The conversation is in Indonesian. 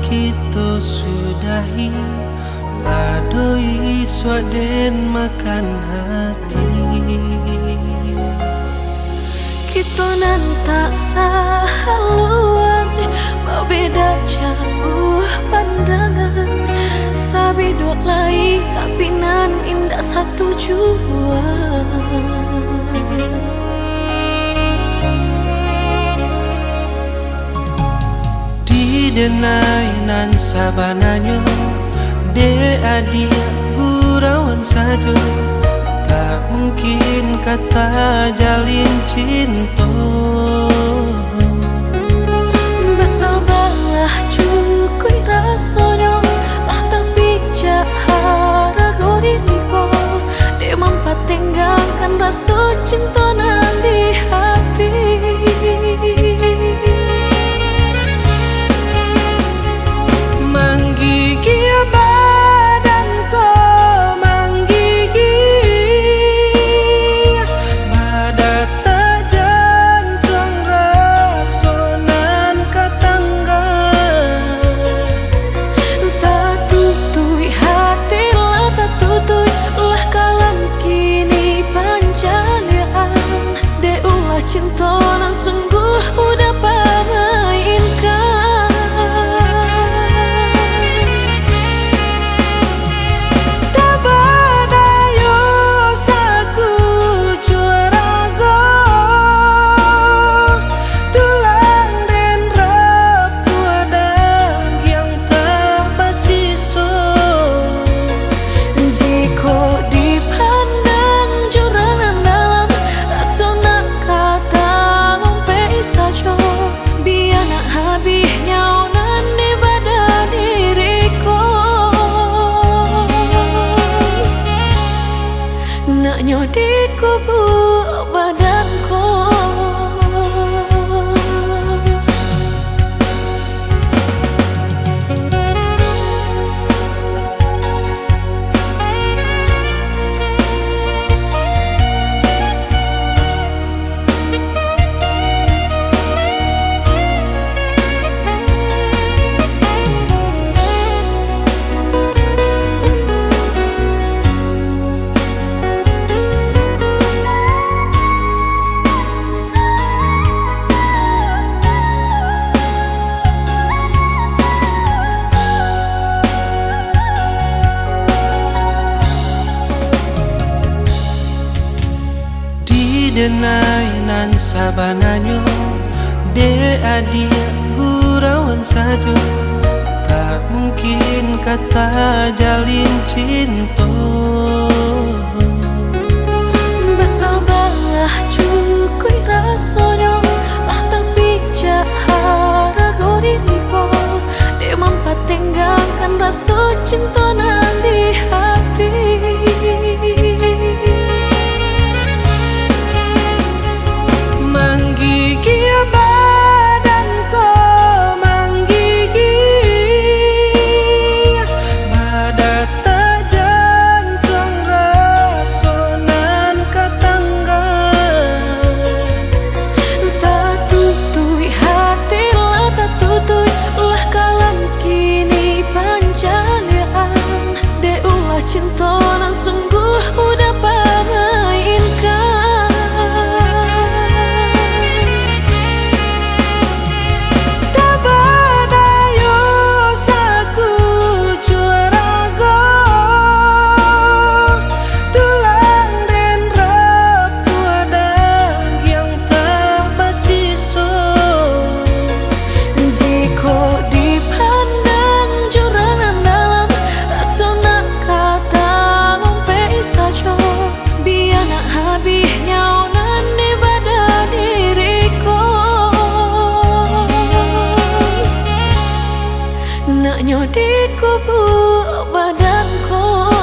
kita sudahi, badoi swaden makan hati. Kita nan tak sahaluan, berbeda jauh pandangan. Sabidok lain tapi nan indah satu jua. Di denai nan sabananyo, de adia gurauan saja. Tak mungkin kata jalin cinta. Bersabarlah cukui rasanya, lah tapi jahara go diriku. Dia mampat tinggalkan rasa cinta nan di hati. Menggigil badanku, menggigil badat jantung rasonan ketangga. Tak tutui hati lah, tak tutui lah kalam kini panjalian. Dia ulah cinta nan sungguh udah pamainkan. Naknya di kubur badanku. Denai nan sabananyo, de adia gurauan saja. Tak mungkin kata jalin cinta. Bersabarlah cukui rasanya, lah tapi jahara go diriku. Dia mampat tinggalkan rasa cinta nan di hati. Menggigil badanku, menggigil badat jantung rasonan ketangga. Tak tutui hati lah, tak tutui lah kalam kini panjalian. Dia ulah cinta nan sungguh udah pamainkan. Naknya di kubur badanku.